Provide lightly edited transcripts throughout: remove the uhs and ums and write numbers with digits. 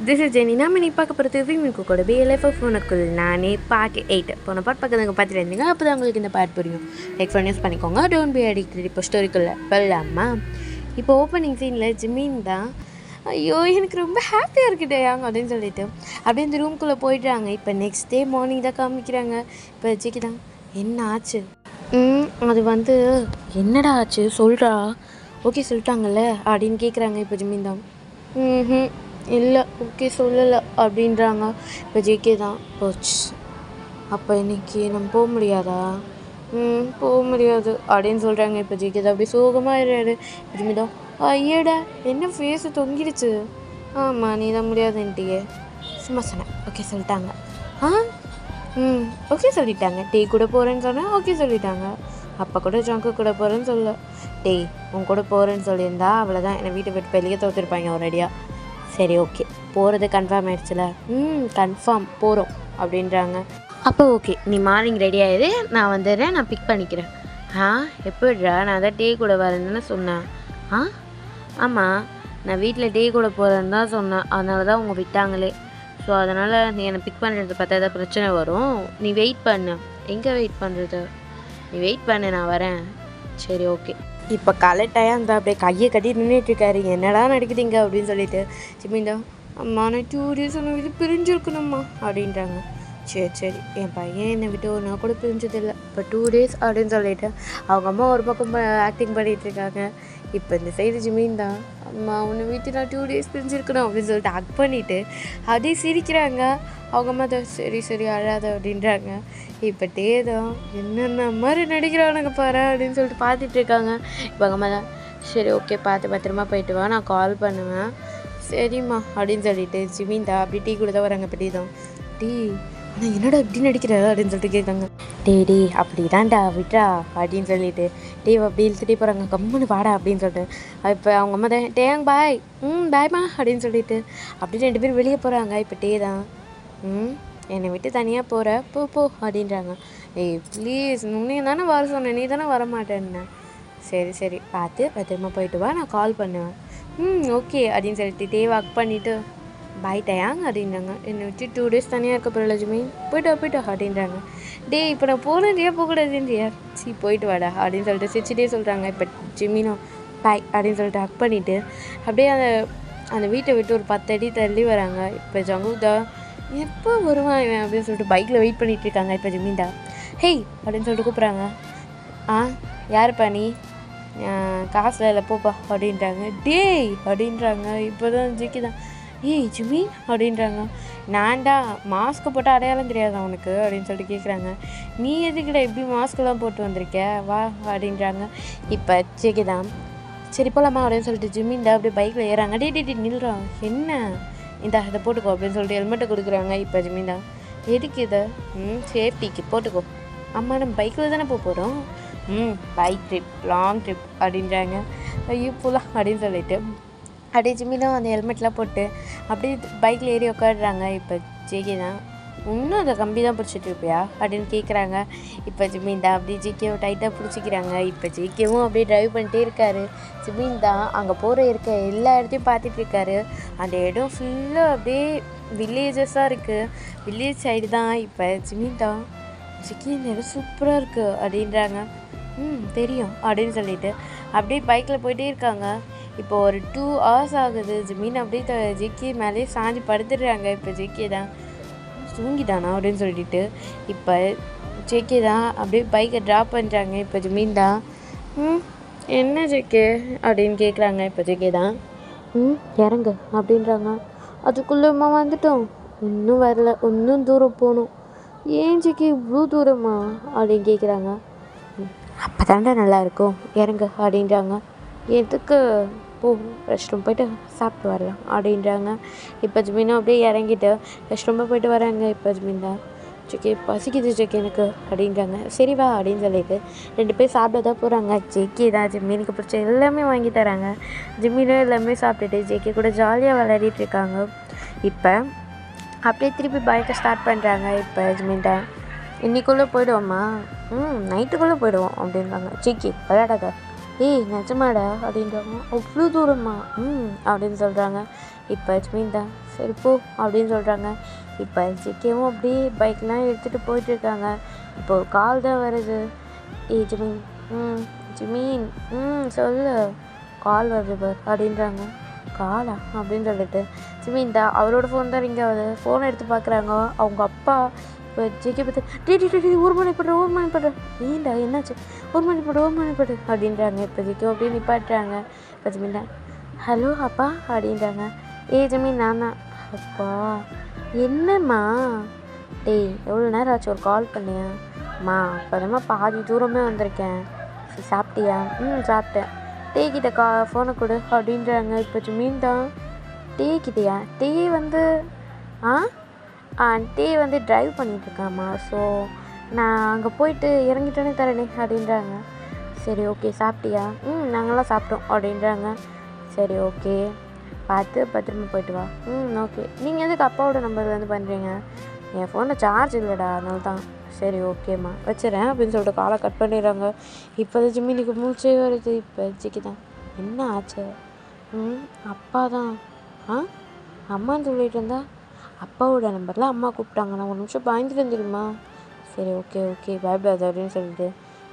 This is Jenny. நம்ம நீ பார்க்க போகிறது விமிக்கு கூட பிஎல்எஃப் உனக்குள் நானே பார்ட் 8 போன பாட் பக்கத்துங்க பார்த்துட்டு இருந்தீங்க. அப்போ தான் உங்களுக்கு இந்த பாட் புரியும். லைக் ஃபன் யூஸ் பண்ணிக்கோங்க. Don't be addicted. இப்போ ஸ்டோரிக்குள்ளே வெள்ளாமா. இப்போ ஓப்பனிங் சீனில் ஜிமின் தான் ஐயோ எனக்கு ரொம்ப ஹாப்பியாக இருக்குடேயாங்க அப்படின்னு சொல்லிட்டு அப்படியே இந்த ரூம்குள்ளே போயிடுறாங்க. இப்போ நெக்ஸ்ட் டே மார்னிங் தான் காமிக்கிறாங்க. இப்போ ஜிக்கி தான் என்ன ஆச்சு? அது வந்து என்னடா ஆச்சு சொல்கிறா. ஓகே சொல்லிட்டாங்கல்ல அப்படின்னு கேட்குறாங்க. இப்போ ஜிமின் தான் இல்லை ஓகே சொல்லலை அப்படின்றாங்க. இப்போ ஜேகே தான் போச்சு. அப்போ இன்றைக்கி நம்ம போக முடியாதா? போக முடியாது அப்படின்னு சொல்கிறாங்க. இப்போ ஜேகே தான் அப்படியே சோகமாக இருறாரு. ஜிமின் தான் ஐயடா என்ன ஃபேஸு தொங்கிடுச்சு. ஆமாம் நீ தான் முடியாதுன்ட்டியே சும்மா சொன்னேன். ஓகே சொல்லிட்டாங்க. ஓகே சொல்லிட்டாங்க. டீ கூட போகிறேன்னு சொன்னேன். ஓகே சொல்லிட்டாங்க. அப்போ கூட ஜங்கு கூட போகிறேன்னு சொல்ல. டேய் உன் கூட போகிறேன்னு சொல்லியிருந்தா அவ்வளோதான் என்னை வீட்டை விட்டு வெளியே தோற்றுருப்பாங்க ஒரேடியாக. சரி ஓகே போகிறது கன்ஃபார்ம் ஆகிடுச்சுல. கன்ஃபார்ம் போகிறோம் அப்படின்றாங்க. அப்போ ஓகே நீ மார்னிங் ரெடி ஆகிடு, நான் வந்துடுறேன், நான் பிக் பண்ணிக்கிறேன். எப்படிடா நான் தான் டே கூட வரேன்னு சொன்னேன். ஆமாம் நான் வீட்டில் டே கூட போகிறேன்னு தான் சொன்னேன். அதனால தான் அவங்க விட்டாங்களே. ஸோ அதனால் நீ என்னை பிக் பண்ணுறது பார்த்தா ஏதாவது பிரச்சனை வரும். நீ வெயிட் பண்ணு. எங்கே வெயிட் பண்ணுறது? நீ வெயிட் பண்ணு நான் வரேன். சரி ஓகே. இப்போ கலெக்டாக அந்த அப்படியே கையை கட்டி நின்றுட்டுருக்காரு. என்னடா நடக்குதுங்க அப்படின்னு சொல்லிட்டு ஜிமின்டா அம்மா நான் 2 days ஒன்று விட்டு பிரிஞ்சுருக்கணும்மா அப்படின்றாங்க. சரி என் பையன் என்னை விட்டு ஒரு நாள் கூட பிரிஞ்சதில்லை. இப்போ 2 days அப்படின்னு சொல்லிட்டு அவங்க அம்மா ஒரு பக்கம் ஆக்டிங் பண்ணிகிட்ருக்காங்க. இப்போ இந்த சைடு ஜிமின் தான் அம்மா உன்னை வீட்டு நான் 2 days பிரிஞ்சிருக்கணும் அப்படின்னு சொல்லிட்டு ஹக் பண்ணிவிட்டு அப்படியே சிரிக்கிறாங்க. அவங்க அம்மா தான் சரி அழாத அப்படின்றாங்க. இப்போ டே தான் என்னென்ன மாதிரி நடிக்கிறானுங்க பாரு அப்படின்னு சொல்லிட்டு பார்த்துட்ருக்காங்க. இப்போ அவங்க அம்மா தான் சரி ஓகே பார்த்து பத்திரமா போயிட்டு வா, நான் கால் பண்ணுவேன். சரிம்மா அப்படின்னு சொல்லிட்டு ஜிமின் தான் அப்படி டீ கூட தான் வராங்க. இப்போ டீ தான் டீ ஆனால் என்னடா இப்படி நடிக்கிற அப்படின்னு சொல்லிட்டு கேட்காங்க. டே அப்படி தான்டா விட்றா அப்படின்னு சொல்லிட்டு டே அப்படி இழுத்துட்டே போகிறாங்க. கம்முன்னு வாடா அப்படின்னு சொல்லிட்டு இப்போ அவங்க அம்மா தான் டேங் பாய் பாய்மா அப்படின்னு சொல்லிட்டு அப்படி 2 பேரும் வெளியே போகிறாங்க. இப்போ டே தான் என்னை விட்டு தனியாக போகிற போ அப்படின்றாங்க. ஏய் ப்ளீஸ் நீ தானே வர சொன்னேன், நீ தானே வரமாட்டேன்னு. சரி பார்த்து பத்திரமா போயிட்டு வா, நான் கால் பண்ணுவேன். ஓகே அப்படின்னு சொல்லிட்டு டே வாக் பண்ணிவிட்டு பாய் டயாங் அப்படின்றாங்க. என்னை விட்டு 2 days தனியாக இருக்க போகிற லட்சுமி போய்ட்டா அப்படின்றாங்க. டே இப்போ நான் போனேன்றியா போகக்கூடாதுன்றியா? போயிட்டு வாடா அப்படின்னு சொல்லிட்டு சிரிச்சிட்டே சொல்கிறாங்க. இப்போ ஜிமினும் பாய் அப்படின்னு சொல்லிட்டு ஹக் பண்ணிவிட்டு அப்படியே அந்த வீட்டை விட்டு ஒரு 10 அடி தள்ளி வராங்க. இப்போ ஜங்குதா எப்போ வருவான் இவன் அப்படின்னு சொல்லிட்டு பைக்கில் வெயிட் பண்ணிகிட்ருக்காங்க. இப்போ ஜிமின்டா ஹேய் அப்படின்னு சொல்லிட்டு கூப்பிட்றாங்க. யாருப்பா நீ? காசில் இல்லை போப்பா அப்படின்றாங்க. டேய் அப்படின்றாங்க. இப்போ தான் ஜிக்கி தான் ஏய் ஜிமின் அப்படின்றாங்க. நான்டா மாஸ்க்கு போட்டு அடையாளம் தெரியாது அவனுக்கு அப்படின்னு சொல்லிட்டு கேட்குறாங்க. நீ எதுக்கிட்ட எப்படி மாஸ்க்கெல்லாம் போட்டு வந்திருக்க வா அப்படின்றாங்க. இப்போ ஜிக்கி தான் சரி போகலாமா அப்படின்னு சொல்லிட்டு ஜிமின்டா அப்படியே பைக்கில் ஏறாங்க. டே நில்றான் என்ன இதை போட்டுக்கோ அப்படின்னு சொல்லிட்டு ஹெல்மெட்டை கொடுக்குறாங்க. இப்போ ஜிமின் தான் எதுக்கு இதை? சேஃப்டிக்கு போட்டுக்கோ. அம்மா நம்ம பைக்கில் தானே போகிறோம். பைக் ட்ரிப் லாங் ட்ரிப் அப்படின்றாங்க. ஐயோ போகலாம் அப்படின்னு சொல்லிட்டு அப்படியே ஜிமினும் அந்த ஹெல்மெட்லாம் போட்டு அப்படியே பைக்கில் ஏறி உட்காடுறாங்க. இப்போ ஜேகே தான் இன்னும் அந்த கம்பி தான் பிடிச்சிட்டு இருப்பியா அப்படின்னு கேட்குறாங்க. இப்போ ஜிமின் தான் அப்படியே ஜிகேவை டைட்டாக பிடிச்சிக்கிறாங்க. இப்போ ஜிகேவும் அப்படியே ட்ரைவ் பண்ணிட்டே இருக்காரு. ஜிமின் தான் அங்கே இருக்க எல்லா இடத்தையும் பார்த்துட்டு இருக்காரு. அந்த இடம் ஃபுல்லாக அப்படியே வில்லேஜஸாக இருக்குது. வில்லேஜ் சைடு தான். இப்போ ஜிமின் தான் ஜிகே இந்த இடம் சூப்பராக இருக்குது அப்படின்றாங்க. தெரியும் அப்படின்னு சொல்லிட்டு அப்படியே பைக்கில் போயிட்டே இருக்காங்க. இப்போ ஒரு 2 hours ஆகுது. ஜிமின் அப்படியே ஜிகே மேலே சாஞ்சி படுத்துடுறாங்க. இப்போ ஜிகே தான் தூங்கிட்டானா அப்படின்னு சொல்லிட்டு இப்போ ஜேகே தான் அப்படியே பைக்கை ட்ராப் பண்ணுறாங்க. இப்போ ஜிமின் தான் என்ன ஜேகே அப்படின்னு கேட்குறாங்க. இப்போ ஜேகே தான் இறங்கு அப்படின்றாங்க. அதுக்குள்ளேம்மா வந்துட்டோம். இன்னும் வரல, இன்னும் தூரம் போகணும். ஏன் ஜேகே இவ்வளோ தூரமா அப்படின்னு கேட்குறாங்க. அப்போ தாண்டா நல்லாயிருக்கும் இறங்கு அப்படின்றாங்க. எதுக்கு? போ ரெஸ்ட் ரூம் போய்ட்டு சாப்பிட்டு வரலாம் அப்படின்றாங்க. இப்போ ஜிமினும் அப்படியே இறங்கிட்டு ரெஸ்ட் ரூமில் போய்ட்டு வராங்க. இப்போ ஜிமின் தான் ஜேகே பசிக்குது ஜேகே எனக்கு அப்படின்றாங்க. சரி வா அப்படின்னு சொல்லிட்டு 2 பேர் சாப்பிட தான் போகிறாங்க. ஜேகே தான் ஜிமினுக்கு பிடிச்ச எல்லாமே வாங்கி தராங்க. ஜிமினும் எல்லாமே சாப்பிட்டுட்டு ஜேகே கூட ஜாலியாக விளையாடிட்டு இருக்காங்க. இப்போ அப்படியே திருப்பி பைக்கை ஸ்டார்ட் பண்ணுறாங்க. இப்போ ஜிமின் தான் இன்றைக்குள்ளே போய்டுவோம்மா? நைட்டுக்குள்ளே போய்டுவோம் அப்படின்றாங்க. ஜேகே விளையாடாத ஏய் நிஜமாடா அப்படின்றாங்க. அவ்வளோ தூரமா? அப்படின்னு சொல்கிறாங்க. இப்போ ஜிமின் தான் சரி போ அப்படின்னு சொல்கிறாங்க. இப்போ ஜிகேவும் அப்படியே பைக்லாம் எடுத்துகிட்டு போயிட்டுருக்காங்க. இப்போ ஒரு கால் தான் வருது. ஏய் ஜிமின் ஜிமின் சொல்லு கால் வருது பார் அப்படின்றாங்க. காலா அப்படின்னு சொல்லிட்டு ஜிமின் தான் அவரோட ஃபோன் தான் ரிங் ஆகுது. ஃபோனை எடுத்து பார்க்குறாங்க. அவங்க அப்பா இப்போ ஜிகே பார்த்து டி ஒரு மணி படுற ஏன்டா என்னாச்சு ஒரு மணி படு அப்படின்றாங்க. இப்போ ஜிகே அப்படியே நிப்பாட்டுறாங்க. இப்போ ஜிமின் தான் ஹலோ அப்பா அப்படின்றாங்க. ஜிமின் நான் தான். அப்பா என்னம்மா? டேய் எவ்வளோ நேரம் ஆச்சு ஒரு கால் பண்ணியா? அம்மா அப்போதாம்மா பாதி தூரமே வந்திருக்கேன். சாப்பிட்டியா? சாப்பிட்டேன். டீ கிட்ட ஃபோனை கொடு அப்படின்றாங்க. இப்போ ஜிமின் தான் டீ கிட்டேயா? டீ வந்து டீ வந்து ட்ரைவ் பண்ணிகிட்ருக்காம்மா. ஸோ நான் அங்கே போயிட்டு இறங்கிட்டோன்னே தரேனே அப்படின்றாங்க. சரி ஓகே சாப்பிட்டியா? நாங்களாம் சாப்பிட்டோம் அப்படின்றாங்க. சரி ஓகே பார்த்து பத்திரமா போயிட்டு வா. ஓகே நீங்கள் எதுக்கு அப்பாவோட நம்பர் வந்து பண்ணுறீங்க? என் ஃபோனில் சார்ஜ் இல்லைடா அதனால தான். சரி ஓகேம்மா வச்சுறேன் அப்படின்னு சொல்லிட்டு காலை கட் பண்ணிடுறாங்க. இப்போ ஜிமினிக்கு மூச்சே வருது. இப்போ ஜிக்கி தான் என்ன ஆச்சு? அப்பா தான் அம்மான்னு சொல்லிட்டு இருந்தா அப்பாவோட நம்பரில் அம்மா கூப்பிட்டாங்க. நான் ஒரு நிமிஷம் பயந்துட்டு தெரியுமா? சரி ஓகே ஓகே பாய் பாய் அப்படின்னு சொல்லிட்டு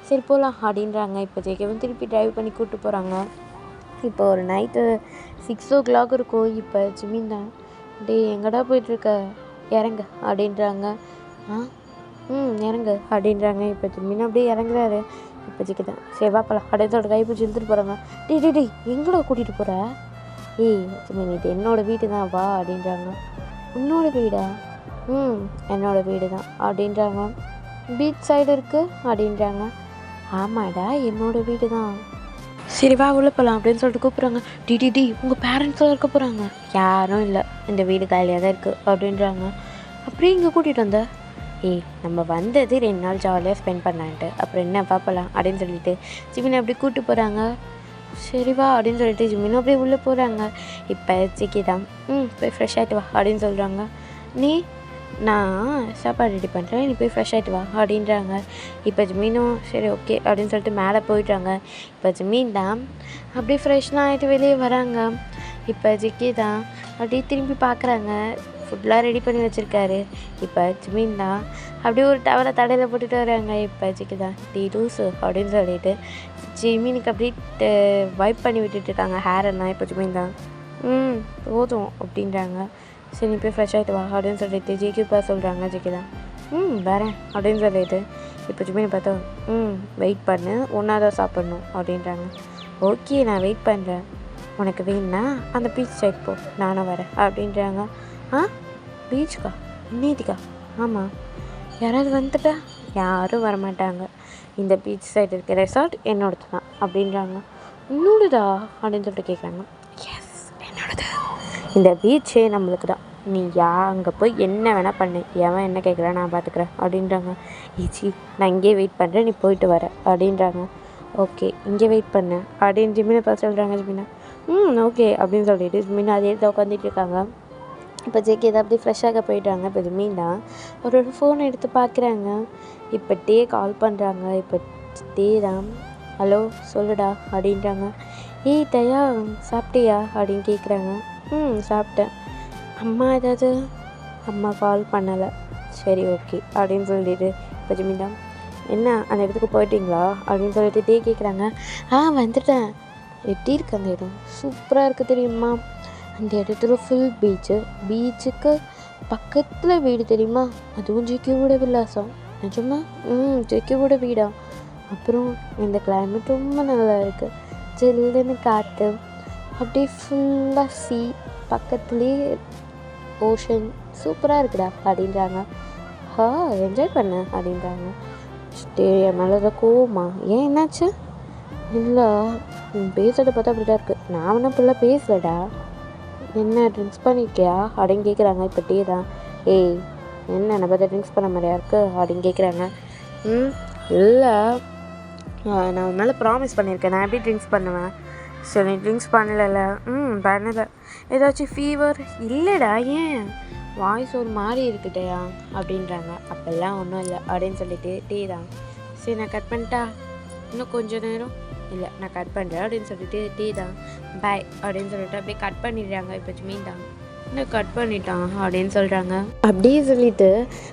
சரி போகலாம் அப்படின்றாங்க. இப்போ ஜேகேவும் திருப்பி ட்ரைவ் பண்ணி கூப்பிட்டு போகிறாங்க. இப்போ ஒரு நைட்டு 6 o'clock இருக்கும். இப்போ ஜிமின் தான் டேய் எங்கடா போயிட்டுருக்க இறங்க அப்படின்றாங்க. இறங்கு அப்படின்றாங்க. இப்போ ஜிமின் அப்படியே இறங்குறாரு. இப்போ ஜிக்கி தான் சரி வாப்பலாம் அப்படியே கைப்பிடிச்சி இழுத்துட்டு போகிறாங்க. டேய் எங்கடா கூட்டிகிட்டு போகிற? ஜிமின் இது என்னோடய வீடு தான் வா அப்படின்றாங்க. உன்னோட வீடா? என்னோடய வீடு தான் அப்படின்றாங்க. பீச் சைடு இருக்குது அப்படின்றாங்க. ஆமாடா என்னோடய வீடு தான். சரி வா உள்ள போகலாம் அப்படின்னு சொல்லிட்டு கூப்பிட்றாங்க. டி உங்கள் பேரண்ட்ஸ்லாம் இருக்க போகிறாங்க. யாரும் இல்லை இந்த வீடு காலியாக தான் இருக்குது அப்படின்றாங்க. அப்படியே இங்கே கூட்டிகிட்டு வந்த? நம்ம வந்தது 2 நாள் ஜாலியாக ஸ்பெண்ட் பண்ணலான்ட்டு அப்புறம் என்ன பார்ப்பலாம் அப்படின்னு சொல்லிட்டு ஜிமினை அப்படி கூப்பிட்டு போகிறாங்க. சரிவா அப்படின்னு சொல்லிட்டு ஜிமினும் அப்படியே உள்ளே போகிறாங்க. இப்போ ஜிக்கி தான் போய் ஃப்ரெஷ் ஆகிட்டு வா அப்படின்னு சொல்கிறாங்க. நான் சாப்பாடு ரெடி பண்ணுறேன் நீ போய் ஃப்ரெஷ் ஆகிட்டு வா அப்படின்றாங்க. இப்போ ஜிமினும் சரி ஓகே அப்படின்னு சொல்லிட்டு மேலே போயிட்டாங்க. இப்போ ஜிமின் தான் அப்படியே ஃப்ரெஷ்லாம் ஆகிட்டு வெளியே வராங்க. இப்போ ஜிக்கி தான் அப்படியே திரும்பி பார்க்குறாங்க. ஃபுட்லாம் ரெடி பண்ணி வச்சுருக்காரு. இப்போ ஜிமின் தான் அப்படியே ஒரு டவரை தடையில் போட்டுட்டு வராங்க. இப்போ ஜிக்கி தான் லூஸு அப்படின்னு சொல்லிட்டு ஜிமினுக்கு அப்படியே வைப் பண்ணி விட்டுட்டுருக்காங்க ஹேர் எல்லாம். இப்போ ஜிமின் தான் போதும் அப்படின்றாங்க. சரி நீ போய் ஃப்ரெஷ் ஆகிட்டு வா அப்படின்னு சொல்லிட்டு ஜிக்கிப்பா சொல்கிறாங்க. ஜிக்கி தான் வரேன் அப்படின்னு சொல்லிட்டு இப்போ ஜிமினை பார்த்தா வெயிட் பண்ணு ஒன்றா தான் சாப்பிட்ணும் அப்படின்றாங்க. ஓகே நான் வெயிட் பண்ணுறேன் உனக்கு வேணுன்னா அந்த பீச் சைட் போ நானும் வரேன் அப்படின்றாங்க. பீச்சுக்கா இன்னேதிக்கா? ஆமாம் யாராவது வந்துட்டா? யாரும் வரமாட்டாங்க. இந்த பீச் சைடு இருக்க ரெசார்ட் என்னோடது தான் அப்படின்றாங்க. என்னோடதா அப்படின்னு சொல்லிட்டு கேட்குறாங்க. எஸ் என்னோடது. இந்த பீச்சே நம்மளுக்கு தான். நீ அங்கே போய் என்ன வேணால் பண்ணு எவன் என்ன கேட்குறான் நான் பார்த்துக்குறேன் அப்படின்றாங்க. ஈச்சி நான் இங்கேயே வெயிட் பண்ணுறேன் நீ போயிட்டு வர அப்படின்றாங்க. ஓகே இங்கே வெயிட் பண்ணு அப்படின்னு ஜிமினை பார்த்து சொல்கிறாங்க. ஜிமினா ஓகே அப்படின்னு சொல்லிட்டு ஜிமினா அதே தான் உட்காந்துட்டு இருக்காங்க. இப்போ ஜேகே தான் அப்படி ஃப்ரெஷ்ஷாக போயிட்டாங்க. இப்போ ஜிமின் தான் ஒரு ஃபோன் எடுத்து பார்க்குறாங்க. இப்போ டே கால் பண்ணுறாங்க. இப்போ டே தான் ஹலோ சொல்லுடா அப்படின்றாங்க. டயா சாப்பிட்டியா அப்படின்னு கேட்குறாங்க. சாப்பிட்டேன். அம்மா ஏதாவது? அம்மா கால் பண்ணலை. சரி ஓகே அப்படின்னு சொல்லிட்டு இப்போ ஜிமின் தான் என்ன அந்த இடத்துக்கு போயிட்டீங்களா அப்படின்னு சொல்லிட்டு டே கேட்குறாங்க. வந்துட்டேன். எப்படி இருக்கு அந்த இடம்? சூப்பராக இருக்குது தெரியுமா? அந்த இடத்துல ஃபுல் பீச்சுக்கு பக்கத்தில் வீடு தெரியுமா? அதுவும் ஜிக்கியோட விலாசம். நிஜமா? ஜிக்கியோட வீடா? அப்புறம் இந்த கிளைமேட் ரொம்ப நல்லா இருக்குது. ஜில்லுன்னு காற்று அப்படியே ஃபுல்லாக பக்கத்துலேயே ஓஷன் சூப்பராக இருக்குடா அப்படின்றாங்க. என்ஜாய் பண்ண அப்படின்றாங்க. என் மேலே தான் கோவமா? ஏன் என்னாச்சு? இல்லை பேசுகிறத பார்த்தா அப்படி தான் இருக்குது. நான் ஒன்றும் அப்படிலாம் பேசலடா. என்ன ட்ரிங்க்ஸ் பண்ணியிருக்கியா அப்படின்னு கேட்குறாங்க. இப்போ டீ தான் என்ன என்னை பார்த்தா ட்ரிங்க்ஸ் பண்ண மாதிரியா இருக்குது அப்படின்னு கேட்குறாங்க. இல்லை நான் உன் மேலே ப்ராமிஸ் பண்ணியிருக்கேன் நான் எப்படி ட்ரிங்க்ஸ் பண்ணுவேன்? சரி நீ ட்ரிங்க்ஸ் பண்ணல? பண்ணலை. ஏதாச்சும் ஃபீவர்? இல்லைடா. ஏன் வாய்ஸ் ஒரு மாதிரி இருக்குடையா அப்படின்றாங்க. அப்போல்லாம் ஒன்றும் இல்லை அப்படின்னு சொல்லிட்டு டீ தான் சரி நான் கட் பண்ணிட்டா இன்னும் கொஞ்சம் நேரம் இல்லை நான் கட் பண்ணுறேன் அப்படின்னு சொல்லிட்டு டீ தான் பாய் அப்படின்னு சொல்லிட்டு அப்படியே கட் பண்ணிடுறாங்க. இப்போ ஜிமீன் தான் இன்னும் கட் பண்ணிட்டான் அப்படின்னு சொல்கிறாங்க. அப்படியே சொல்லிட்டு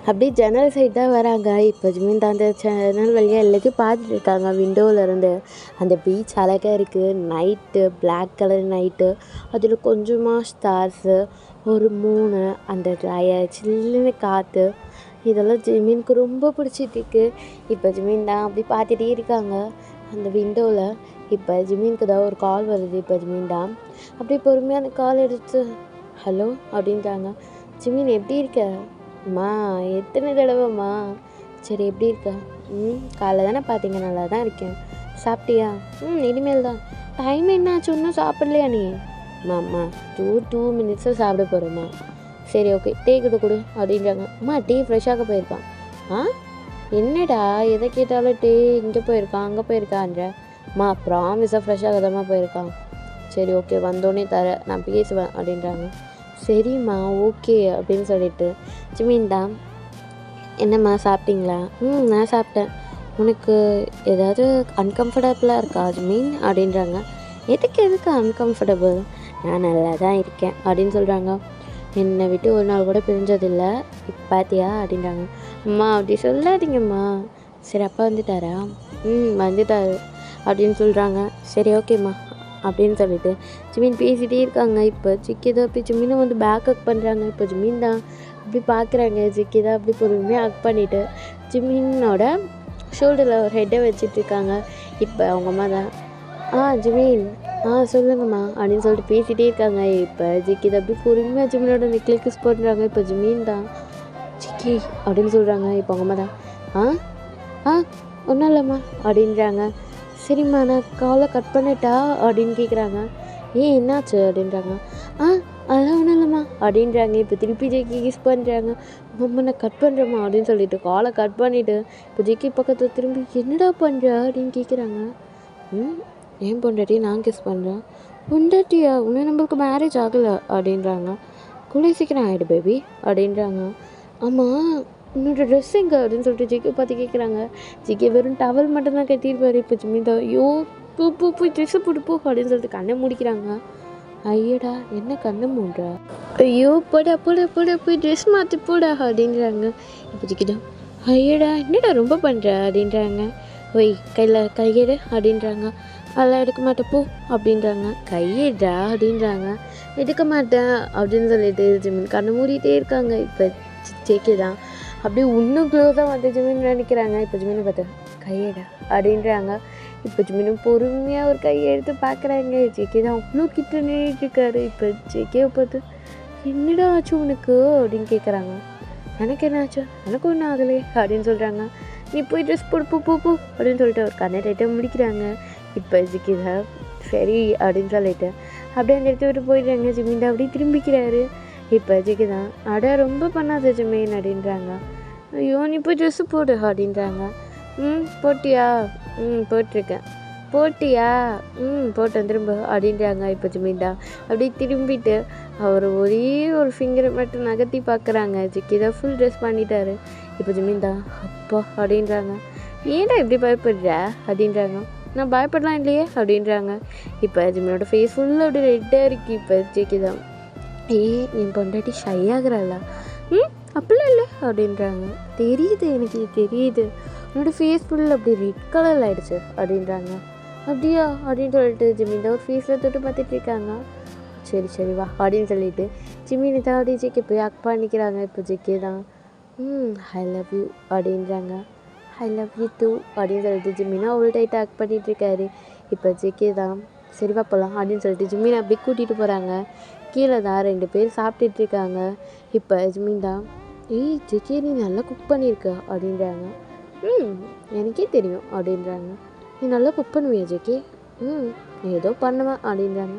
அப்படியே ஜன்னல் சைடு தான் வராங்க. இப்போ ஜிமீன் தான் அந்த ஜன்னல் வழியாக எல்லாத்தையும் பார்த்துட்டு இருக்காங்க விண்டோவிலேருந்து. அந்த பீச் அழகாக இருக்குது, நைட்டு பிளாக் கலர் நைட்டு, அதில் கொஞ்சமாக ஸ்டார்ஸு, ஒரு மூணு, அந்த சில்லுன்னு காற்று, இதெல்லாம் ஜிமீனுக்கு ரொம்ப பிடிச்சிட்டு. இப்போ ஜிமீன் தான் அப்படி பார்த்துட்டே இருக்காங்க அந்த விண்டோவில். இப்போ ஜிமீனுக்கு தான் ஒரு கால் வருது. இப்போ ஜிமீன் தான் அப்படியே பொறுமையாக அந்த கால் எடுத்து ஹலோ அப்படின்றாங்க. ஜிமீன் எப்படி இருக்க? அம்மா எத்தனை தடவைம்மா? சரி எப்படி இருக்க? காலைல தானே பார்த்தீங்க, நல்லா தான் இருக்கேன். சாப்பிட்டியா? இனிமேல் தான். டைம் என்னாச்சு, இன்னும் சாப்பிட்லையா நீ? அம்மா 2 மினிட்ஸில் சாப்பிட போகிறேம்மா. சரி ஓகே டீ கொடு அப்படின்றாங்க. அம்மா டீ ஃப்ரெஷ்ஷாக போயிருக்கான். என்னடா எதை கேட்டாலும் டீ இங்கே போயிருக்கான் அங்கே போயிருக்கான்ற. அம்மா ப்ராமிஸாக ஃப்ரெஷ்ஷாக தான்மா போயிருக்கான். சரி ஓகே வந்தோடனே நான் பேசுவேன் அப்படின்றாங்க. சரிம்மா ஓகே அப்படின்னு சொல்லிட்டு ஜிமீன் தான் என்னம்மா சாப்பிட்டீங்களா? நான் சாப்பிட்டேன். உனக்கு ஏதாவது அன்கம்ஃபர்டபுளாக இருக்கா ஜிமீன் அப்படின்றாங்க. எதுக்கு அன்கம்ஃபர்டபுள்? நான் நல்லா தான் இருக்கேன் அப்படின்னு சொல்கிறாங்க. என்னை விட்டு ஒரு நாள் கூட பிரிஞ்சதில்லை இப்போ பார்த்தியா அப்படின்றாங்க. அம்மா அப்படி சொல்லாதீங்கம்மா. சரி அப்பா வந்துட்டாரா? வந்துட்டாரு அப்படின்னு சொல்கிறாங்க. சரி ஓகேம்மா அப்படின்னு சொல்லிட்டு ஜிமீன் பேசிகிட்டே இருக்காங்க. இப்போ ஜிக்கிதான் அப்படி ஜிமீனை வந்து பேக் ஹக் பண்ணுறாங்க. இப்போ ஜிமீன் தான் அப்படி பார்க்குறாங்க. ஜிக்கிதான் அப்படி பொறுமையாக ஹக் பண்ணிவிட்டு ஜிமீனோட ஷோல்டரில் ஒரு ஹெட்டை வச்சிட்ருக்காங்க. இப்போ அவங்க அம்மா தான் ஜிமீன் சொல்லுங்கம்மா அப்படின்னு சொல்லிட்டு பேசிகிட்டே இருக்காங்க. இப்போ ஜிக்கிதான் அப்படி பொறுமையாக ஜிமீனோட நெக்லஸ் கிஸ் பண்ணுறாங்க. இப்போ ஜிமீன் தான் ஜிக்கி அப்படின்னு சொல்கிறாங்க. இப்போ அவங்க அம்மா தான் ஒன்றும் இல்லைம்மா அப்படின்றாங்க. சரிம்மா நான் காலை கட் பண்ணிட்டா அப்படின்னு கேட்குறாங்க. என்னாச்சு அப்படின்றாங்க. அதெல்லாம் ஒன்றும் இல்லைம்மா அப்படின்றாங்க. இப்போ திருப்பி ஜெக்கி கிஸ் பண்ணுறாங்க. அம்மா நான் கட் பண்ணுறேம்மா அப்படின்னு சொல்லிட்டு காலை கட் பண்ணிவிட்டு இப்போ ஜெக்கி பக்கத்தில் திரும்பி என்னடா பண்ணுற அப்படின்னு கேட்குறாங்க. ஏன் பொண்டாட்டி நான் கிஸ் பண்ணுறேன்? பொண்டாட்டியா? இன்னும் நம்மளுக்கு மேரேஜ் ஆகலை அப்படின்றாங்க. கூட சீக்கிரம் ஆகிடு பேபி அப்படின்றாங்க. ஆமாம் உன்னோட ட்ரெஸ் எங்கே அப்படின்னு சொல்லிட்டு ஜிக்கி பார்த்து கேட்குறாங்க. ஜிக்கி வெறும் டவல் மட்டும்தான் கட்டியிருப்பாரு. இப்போ ஜிமீன் தான் ஐயோ போய் ட்ரெஸ்ஸை போட்டு அப்படின்னு சொல்லிட்டு கண்ணை முடிக்கிறாங்க. ஐயடா என்ன கண்ணை மூடுறா? ஐயோ போட போய் ட்ரெஸ் மாற்றி போடா அப்படின்றாங்க. இப்போ ஜிக்கி தான் ஐயடா என்னடா ரொம்ப பண்ணுற அப்படின்றாங்க. ஒய் கையெடு அப்படின்றாங்க. அதெல்லாம் எடுக்க மாட்டேன் போ அப்படின்றாங்க. கையெடா அப்படின்றாங்க. எடுக்க மாட்டேன் அப்படின்னு சொல்லிட்டு ஜிமீன் கண்ணை மூடிட்டே இருக்காங்க. இப்போ ஜெக்கி தான் அப்படியே இன்னும் க்ளோஸாக வந்து ஜிமீன் நினைக்கிறாங்க. இப்போ ஜிமீனை பார்த்து கையெடா அப்படின்றாங்க. இப்போ ஜிமீனும் பொறுமையாக ஒரு கையை எடுத்து பார்க்குறாங்க. ஜெக்கி தான் அவ்வளோ கிட்ட நின்றுட்டுருக்காரு. இப்போ ஜெக்கியை பார்த்து என்னடா ஆச்சு உனக்கு அப்படின்னு கேட்குறாங்க. எனக்கு என்ன ஆச்சு? எனக்கு ஒன்றும் ஆகலை அப்படின்னு சொல்கிறாங்க. நீ போய் ட்ரெஸ் போடு போ அப்படின்னு சொல்லிட்டு ஒரு கண்ணை டைட்டாக முடிக்கிறாங்க. இப்போ ஜிக்கி தான் சரி அப்படின்னு சொல்லிட்டு அப்படியே அந்த இடத்த விட்டு போயிடுறாங்க. ஜிமீன் தான் அப்படியே திரும்பிக்கிறாரு. இப்போ ஜிக்கி தான் ரொம்ப பண்ணாத ஜிமீன் அப்படின்றாங்க. ஐயோ நீ போய் ட்ரெஸ்ஸு போடு அப்படின்றாங்க. போட்டியா? போட்டிருக்கேன். போட்டியா? போட்டேன் திரும்ப அப்படின்றாங்க. இப்போ ஜிமீன் தான் அப்படியே திரும்பிட்டு அவர் ஒரே ஒரு ஃபிங்கரை மட்டும் நகர்த்தி பார்க்குறாங்க. ஜிக்கி தான் ஃபுல் ட்ரெஸ் பண்ணிட்டாரு. இப்போ ஜிமீன் தான் அப்பா அப்படின்றாங்க. ஏன்டா இப்படி பயப்படுற அப்படின்றாங்க. நான் பயப்படலாம் இல்லையே அப்படின்றாங்க. இப்போ ஜிமீனோட ஃபேஸ் ஃபுல்லாக அப்படியே ரெட்டாக இருக்குது. இப்போ ஜிக்கி தான் என் பொண்டாட்டி ஷை ஆகுறாளா? அப்படிலாம் இல்லை அப்படின்றாங்க. தெரியுது எனக்கு தெரியுது, உன்னோட ஃபேஸ் ஃபுல் அப்படி ரெட் கலரில் ஆகிடுச்சு அப்படின்றாங்க. அப்படியா அப்படின்னு சொல்லிட்டு ஜிமின் தான் ஒரு ஃபேஸில் தொட்டு பார்த்துட்டு இருக்காங்க. சரி வா அப்படின்னு சொல்லிட்டு ஜிமினை தான் அப்படியே ஜெக்கே போய் அக் பண்ணிக்கிறாங்க. இப்போ ஜெக்கே தான் ஐ லவ் யூ அப்படின்றாங்க. ஐ லவ் யூ டூ அப்படின்னு சொல்லிட்டு ஜிமினா அவ்வளோ டைட்டாக அக் பண்ணிகிட்ருக்காரு. இப்போ ஜெக்கே தான் சரிவா போகலாம் அப்படின்னு சொல்லிட்டு ஜிமினை அப்படியே கூட்டிகிட்டு போகிறாங்க. கீழே தான் 2 பேர் சாப்பிட்டுட்ருக்காங்க. இப்போ ஜிமின் தான் ஜெக்கே நீ நல்லா குக் பண்ணியிருக்க அப்படின்றாங்க. எனக்கே தெரியும் அப்படின்றாங்க. நீ நல்லா குக் பண்ணுவியா ஜெக்கே? ஏதோ பண்ணுவேன் அப்படின்றாங்க.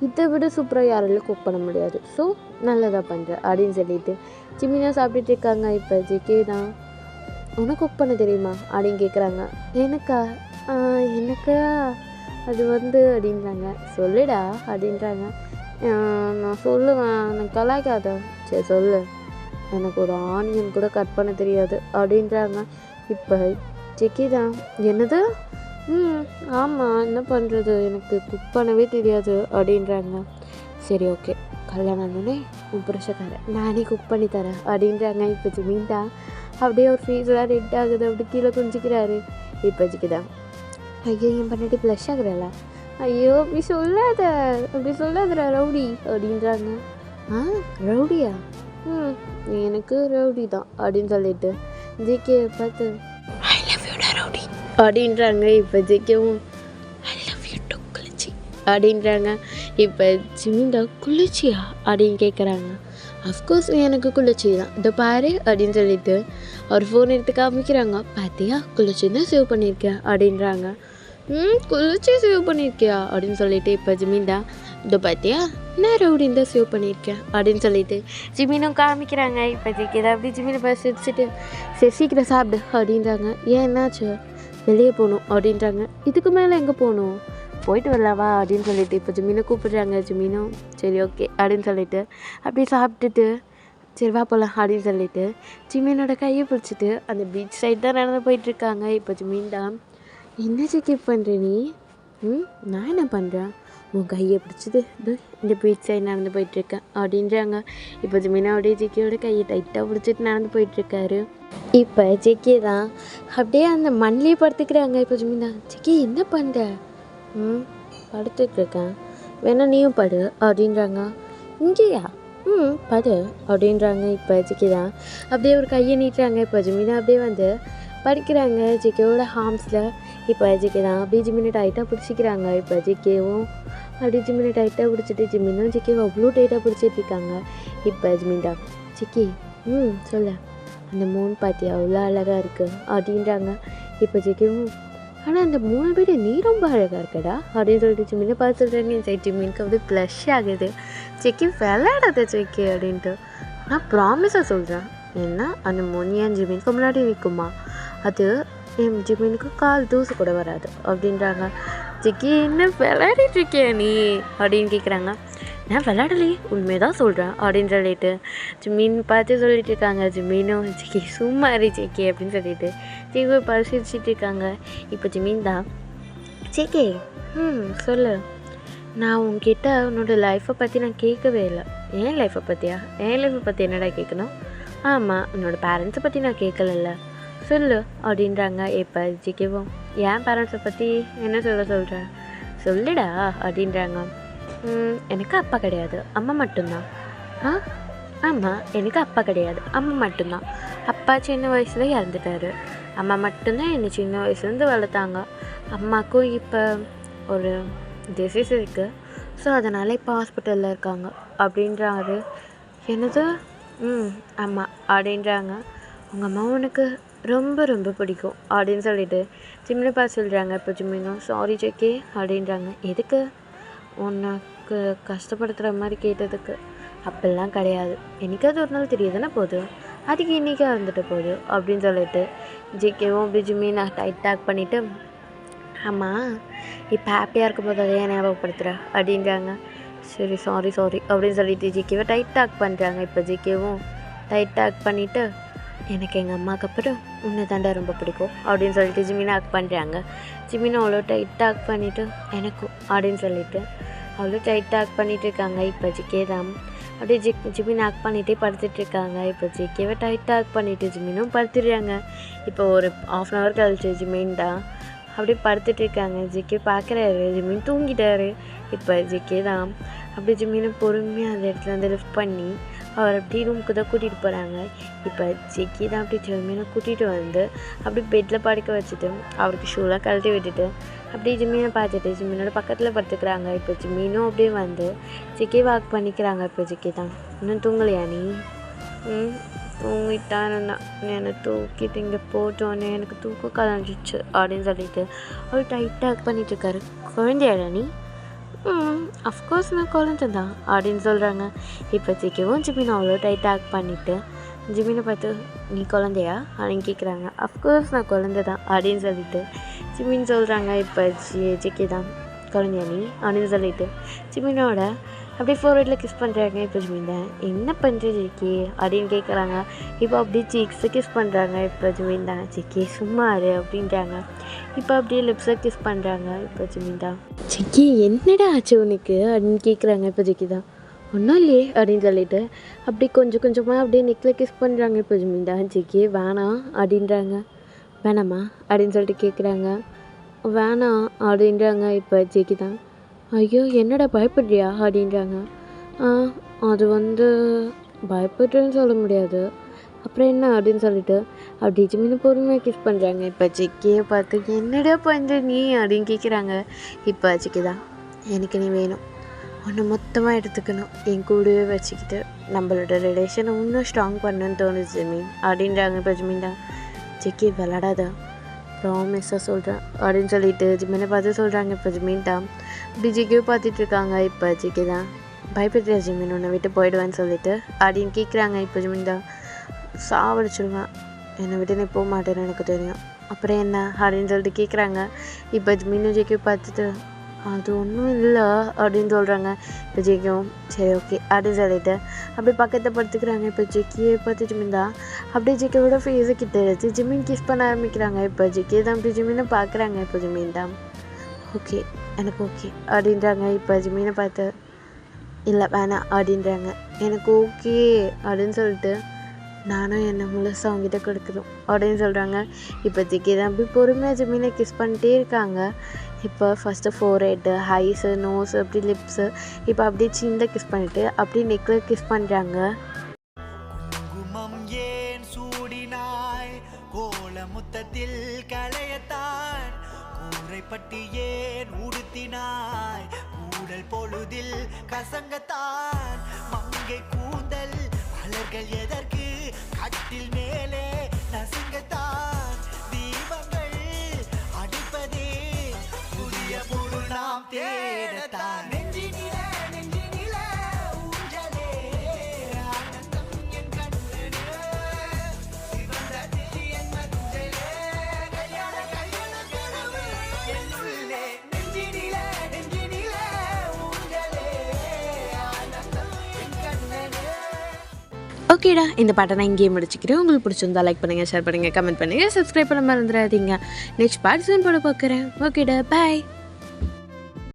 இதை விட சூப்பராக யாராலும் குக் பண்ண முடியாது, ஸோ நல்லதாக பண்ணுற அப்படின்னு சொல்லிட்டு ஜிமினா சாப்பிட்டுட்டு இருக்காங்க. இப்போ ஜெக்கே தான் உனக்கு குக் பண்ண தெரியுமா அப்படின்னு கேட்குறாங்க. எனக்கா அது அப்படின்றாங்க. சொல்லுடா அப்படின்றாங்க. நான் சொல்லுவேன், எனக்கு கலாய்க்காத. சரி சொல்லு. எனக்கு ஒரு ஆனியன் கூட கட் பண்ண தெரியாது அப்படின்றாங்க. இப்போ ஜெக்கி தான் என்னது ம் ஆமாம், என்ன பண்ணுறது, எனக்கு குக் பண்ணவே தெரியாது அப்படின்றாங்க. சரி ஓகே, கல்யாணம் ஆனோடனே உன் புருஷக்காரன் நானே குக் பண்ணி தரேன் அப்படின்றாங்க. இப்போ மீண்டா அப்படியே ஒரு ஃபேஸ்லாம் ரெட் ஆகுது, அப்படி கீழே குஞ்சிக்கிறாரு. இப்போதைக்கு தான் ஐயோ என் பண்ணிட்டு ப்ளஷ் ஆகுறல, ஐயோ அப்படி சொல்லாதடா ரவுடி அப்படின்றாங்க. ஆ ரவுடியா? எனக்கு ரவுடி தான் அப்படின்னு சொல்லிட்டு ஜிகே பார்த்து ஐ லவ் யூ ரவுடி அப்படின்றாங்க. இப்போ ஜிகேவும் ஐ லவ் யூ டு குளிச்சி அப்படின்றாங்க. இப்போ ஜிமிண்டா குளிச்சியா அப்படின்னு கேட்குறாங்க. அஃப்கோர்ஸ் எனக்கு குளிச்சி தான், இதை பாரு அப்படின்னு சொல்லிட்டு அவர் ஃபோன் எடுத்து காமிக்கிறாங்க. பார்த்தியா குளிச்சின்னு சேவ் பண்ணியிருக்கேன் அப்படின்றாங்க. குளிச்சு சேவ் பண்ணியிருக்கியா அப்படின்னு சொல்லிட்டு இப்போ ஜிமிண்டா இதோ பார்த்தியா நான் ரவுடின்னு தான் சேவ் பண்ணியிருக்கேன் அப்படின்னு சொல்லிட்டு ஜிமினும் காமிக்கிறாங்க. இப்போ ஜிக்கிதா அப்படி ஜிமினை பார்த்து சிரிச்சுட்டு சரி சீக்கிரம் சாப்பிடு அப்படின்றாங்க. ஏன் என்னாச்சு? வெளியே போகணும் அப்படின்றாங்க. இதுக்கு மேலே எங்கே போகணும்? போயிட்டு வரலாவா அப்படின்னு சொல்லிட்டு இப்போ ஜிமினை கூப்பிடுறாங்க. ஜிமினும் சரி ஓகே அப்படின்னு சொல்லிட்டு அப்படி சாப்பிட்டுட்டு சரி வா போகலாம் அப்படின்னு சொல்லிட்டு ஜிமினோட கையை பிடிச்சிட்டு அந்த பீச் சைடு தான் நடந்து போயிட்டுருக்காங்க. இப்போ ஜிமின்டா என்ன செக்அப் பண்ணுற நீ? நான் என்ன பண்ணுறேன்? உன் கையை பிடிச்சிது இந்த பீச் சைடு நடந்து போயிட்டுருக்கேன் அப்படின்றாங்க. இப்போ ஜிமினாவுடைய ஜிக்கியோட கையை டைட்டாக பிடிச்சிட்டு நடந்து போயிட்டுருக்காரு. இப்போ ஜிக்கி தான் அப்படியே அந்த மண்ணிலே படுத்துக்கிறாங்க. இப்போ ஜிமினா ஜிக்கி என்ன பண்ணுற? படுத்துட்ருக்கேன், வேணா நீயும் படு அப்படின்றாங்க. இங்கேயா? படு அப்படின்றாங்க. இப்போ ஜிக்கி தான் அப்படியே ஒரு கையை நீட்டுறாங்க. இப்போ ஜிமினா அப்படியே வந்து படிக்கிறாங்க ஜிகேவோட ஹார்ம்ஸில். இப்போ ஜிகே தான் அப்படியே ஜிமினை டைட்டாக பிடிச்சிக்கிறாங்க. இப்போ ஜிகேவும் அப்படியே ஜிமினை டைட்டாக பிடிச்சிட்டு ஜிமினும் ஜிகேவும் அவ்வளோ டைட்டாக பிடிச்சிட்டு இருக்காங்க. இப்போ ஜிமின்டா ஜிக்கி சொல்ல அந்த மூணு பார்த்தியா அவ்வளோ அழகாக இருக்குது அப்படின்றாங்க. இப்போ ஜிகேவும் ஆனால் அந்த 3 பேர் நீ ரொம்ப அழகாக இருக்கடா அப்படின்னு சொல்லிட்டு ஜிமினை பார்த்து சொல்கிறாங்க. சரி ஜிமினுக்கு அப்படியே ப்ளஷ் ஆகுது. ஜிக்கி விளையாடாத ஜிக்கி அப்படின்ட்டு நான் ப்ராமிஸாக சொல்கிறேன். ஏன்னா அந்த முனியான் ஜிமினுக்கு முன்னாடி நிற்குமா, அது என் ஜிமினுக்கு கால் தூசு கூட வராது அப்படின்றாங்க. ஜிக்கி என்ன விளையாடிட்டுருக்கிய நீ அப்படின்னு கேட்குறாங்க. நான் விளையாடலையே உண்மைதான் சொல்கிறேன் அப்படின்னு சொல்லிட்டு ஜிமின் பார்த்து சொல்லிட்டு இருக்காங்க. ஜிமினும் ஜிக்கி சும்மா ஜிக்கி அப்படின்னு சொல்லிட்டு ஜிக்கி பரிசிச்சுட்டு இருக்காங்க. இப்போ ஜிமின் தான் ஜிக்கி சொல்லு, நான் உன்கிட்ட உன்னோட லைஃப்பை பற்றி நான் கேட்கவே இல்லை. என் லைஃப்பை பற்றியா? என் லைஃப்பை பற்றி என்னடா கேட்கணும்? ஆமாம், உன்னோட பேரண்ட்ஸை பற்றி நான் கேட்கலல்ல, சொல்லு அப்படின்றாங்க. இப்போ ஜிக்கிவும் என் பேரண்ட்ஸை பற்றி என்ன சொல்கிறேன் சொல்லுடா அப்படின்றாங்க. எனக்கு அப்பா கிடையாது, அம்மா மட்டும்தான். ஆமாம், எனக்கு அப்பா கிடையாது, அம்மா மட்டும்தான். அப்பா சின்ன வயசில் இறந்துட்டாரு, அம்மா மட்டும்தான் என்னை சின்ன வயசுலேருந்து வளர்த்தாங்க. அம்மாவுக்கும் இப்போ ஒரு டிசீஸ் இருக்குது, ஸோ அதனால் இப்போ ஹாஸ்பிட்டலில் இருக்காங்க அப்படின்றாரு. என்னது? ஆமாம் அப்படின்றாங்க. உங்கள் அம்மா உனக்கு ரொம்ப ரொம்ப பிடிக்கும் அப்படின்னு சொல்லிட்டு ஜிமினை பார்த்து சொல்கிறாங்க. இப்போ ஜிமினும் சாரி ஜெக்கி அப்படின்றாங்க. எதுக்கு? உனக்கு கஷ்டப்படுத்துகிற மாதிரி கேட்டதுக்கு. அப்படிலாம் கிடையாது, என்னைக்காவது ஒரு நாள் தெரியுதுன்னா போதும், அதுக்கு இன்றைக்கா இருந்துட்டு போகுது அப்படின்னு சொல்லிட்டு ஜிகேவும் அப்படி ஜிமினை டைட்டாக் பண்ணிவிட்டு ஆமாம் இப்போ ஹாப்பியாக இருக்கும்போது அதை ஏன் ஞாபகப்படுத்துகிற அப்படின்றாங்க. சரி சாரி அப்படின்னு சொல்லிட்டு ஜிகேவை டைட்டாக் பண்ணுறாங்க. இப்போ ஜிகேவும் டைட்டாக் பண்ணிவிட்டு எனக்கு எங்கள் அம்மாவுக்கு அப்புறம் உன்னை தாண்டா ரொம்ப பிடிக்கும் அப்படின்னு சொல்லிட்டு ஜிமினை ஆக் பண்ணுறாங்க. ஜிமினை அவ்வளோ டைட்டாக் பண்ணிவிட்டு எனக்கும் அப்படின்னு சொல்லிட்டு அவ்வளோ டைட்டாக் பண்ணிகிட்டு இருக்காங்க. இப்போ ஜிகே தான் அப்படியே ஜிமினை ஆக் பண்ணிகிட்டே படுத்துட்ருக்காங்க. இப்போ ஜிகேவை டைட்டாக் பண்ணிவிட்டு ஜிமினும் படுத்துடுறாங்க. இப்போ ஒரு 1/2 hour கழிச்சு ஜிமின் தான் அப்படியே படுத்துட்ருக்காங்க. ஜிகே பார்க்குறாரு, ஜிமின் தூங்கிட்டாரு. இப்போ ஜிகே தான் அப்படியே ஜிமினை பொறுமையாக அந்த இடத்துல வந்து லிஃப்ட் பண்ணி அவர் அப்படி ரூமுக்கு தான் கூட்டிகிட்டு போகிறாங்க. இப்போ ஜிக்கி தான் அப்படி ஜிமினை கூட்டிகிட்டு வந்து அப்படி பெட்டில் படுக்க வச்சுட்டு அவருக்கு ஷூலாம் கழட்டி விட்டுட்டு அப்படியே ஜிமினை பார்த்துட்டு ஜிமினோட பக்கத்தில் படுத்துக்கிறாங்க. இப்போ ஜிமினும் அப்படியே வந்து ஜிக்கி வாக் பண்ணிக்கிறாங்க. இப்போ ஜிக்கி தான் இன்னும் தூங்கலையா நீ? தூங்கிட்டான், என்னை தூக்கிட்டு இங்கே போட்டோன்னே எனக்கு தூக்கம் கலஞ்சிச்சு அப்படின்னு சொல்லிட்டு அவர் டைட்டாக பண்ணிட்டுருக்காரு. குழந்தையாடா நீ? அஃப்கோர்ஸ் நான் குழந்தை தான் அப்படின்னு சொல்கிறாங்க. இப்போ ஜிக்கிவும் ஜிமின் அவ்வளோ டைட்டாக் பண்ணிவிட்டு ஜிமினை பார்த்து நீ குழந்தையா அப்படின்னு கேட்குறாங்க. அஃப்கோர்ஸ் நான் குழந்தை தான் அப்படின்னு சொல்லிட்டு ஜிமின் சொல்கிறாங்க. இப்போ ஜிக்கி தான் குழந்தையா நீ அப்படின்னு சொல்லிட்டு ஜிமினோட அப்படியே ஃபோர்ஹெட்டில் கிஸ் பண்ணுறாங்க. இப்போ ஜுமின் என்ன பண்ணுற ஜிக்கி அப்படின்னு கேட்குறாங்க. இப்போ அப்படியே சீக்ஸை கிஸ் பண்ணுறாங்க. இப்போ ஜுமின் ஜிக்கி சும்மா இரு அப்படின்றாங்க. இப்போ அப்படியே லிப்ஸை கிஸ் பண்ணுறாங்க. இப்போ ஜுமின் ஜிக்கி என்னடா ஆச்சு உனக்கு அப்படின்னு கேட்குறாங்க. இப்போ ஜிக்கி ஒன்றும் இல்லையே அப்படின்னு சொல்லிட்டு அப்படி கொஞ்சம் கொஞ்சமாக அப்படியே நெக்கில் கிஸ் பண்ணுறாங்க. இப்போ ஜுமின் ஜிக்கி வேணாம் அப்படின்றாங்க. வேணாமா அப்படின்னு சொல்லிட்டு கேட்குறாங்க. வேணாம் அப்படின்றாங்க. இப்போ ஜிக்கி ஐயோ என்னடா பயப்படுறியா அப்படின்றாங்க. அது பயப்படுறேன்னு சொல்ல முடியாது, அப்புறம் என்ன அப்படின்னு சொல்லிட்டு அப்படி ஜிமின்னு பொறுமையாக கிஸ் பண்ணுறாங்க. இப்போ ஜிக்கியை பார்த்து என்னடா பண்ணுற நீ அப்படின்னு கேட்குறாங்க. இப்போ ஜிக்கி எனக்கு நீ வேணும், ஒன்று மொத்தமாக எடுத்துக்கணும், என் கூடவே வச்சுக்கிட்டு நம்மளோட ரிலேஷனை இன்னும் ஸ்ட்ராங் பண்ணணுன்னு தோணுது ஜிமின் அப்படின்றாங்க. இப்போ ஜிமின் ஜிக்கி விளாடாதா ப்ராமிஸாக சொல்கிறேன் அப்படின்னு சொல்லிட்டு ஜிமினை பார்த்து சொல்கிறாங்க. இப்போ ஜிமின் இப்படி ஜிக்கியை பார்த்துட்ருக்காங்க. இப்போ ஜிக்கி பயப்படுறியா ஜிமின் உன்னை விட்டு போயிடுவேன்னு சொல்லிட்டு அப்படின்னு கேட்குறாங்க. இப்போ ஜிமின் சாவடிச்சிடுவேன், என்னை விட்டு நீ போக மாட்டேன்னு எனக்கு தெரியும், அப்புறம் என்ன அப்படின்னு சொல்லிட்டு கேட்குறாங்க. இப்போ ஜிமின்னு ஜிக்கியை பார்த்துட்டு அது ஒன்றும் இல்லை அப்படின்னு சொல்கிறாங்க. இப்போ ஜிக்கியும் சரி ஓகே அப்படின்னு சொல்லிட்டு அப்படியே பக்கத்தை படுத்துக்கிறாங்க. இப்போ ஜிக்கியை பார்த்து ஜிமின் அப்படியே ஜிக்கியோட ஃபேஸை கிட்ட வச்சு ஜிமின் கிஸ் பண்ண ஆரம்பிக்கிறாங்க. இப்போ ஜிக்கி அப்படி ஜிமினை பார்க்குறாங்க. இப்போ ஜிமின் ஓகே எனக்கு ஓகே அப்படின்றாங்க. இப்போ ஜிமினை பார்த்து இல்லை வேணாம் அப்படின்றாங்க. எனக்கு ஓகே அப்படின்னு சொல்லிட்டு நானும் என்னை முழுசாக அவங்ககிட்ட கொடுக்குறோம் அப்படின்னு சொல்கிறாங்க. இப்போ ஜிக்கி அப்படி பொறுமையாக ஜிமினை கிஸ் பண்ணிட்டே இருக்காங்க. இப்போ ஃபஸ்ட்டு ஃபோர்ஹெட்டு, ஹைஸு, நோஸு, அப்படி லிப்ஸு, இப்போ அப்படியே சின்ன கிஸ் பண்ணிவிட்டு அப்படியே நெக்கில் கிஸ் பண்ணுறாங்க. குங்குமம் ஏன் சூடினாய் கோலமுத்தத்தில் களையத்தான், கூரைப்பட்டி ஏன் உடுத்தினாய் கூடல் பொழுதில் கசங்கத்தான், மங்கை கூந்தல் மலர்கள் எதற்கு கட்டில் மேலே நசுங்கத்தான், தீபங்கள் அடிப்பதே புதிய பொருள் நாம் தேடத்தான், நெஞ்சினில நெஞ்சினில ஊஞ்சலே ஆனந்தம் என் கண்ணிலே சிவந்தது என் மஞ்சளே கல்யாண கல்யாண கனவு என் உள்ளே, நெஞ்சினில நெஞ்சினில ஊஞ்சலே ஆனந்தம் என் கண்ணிலே. ஓகேடா, இந்த பாட்டை நான் இங்கேயே முடிச்சுக்கிறேன். உங்களுக்கு பிடிச்சிருந்தா லைக் பண்ணுங்கள், ஷேர் பண்ணுங்கள், கமெண்ட் பண்ணுங்கள், சப்ஸ்கிரைப் பண்ண மறந்துடாதீங்க. நெக்ஸ்ட் பார்ட் சூன் போட பார்க்குறேன். ஓகேடா, பாய்.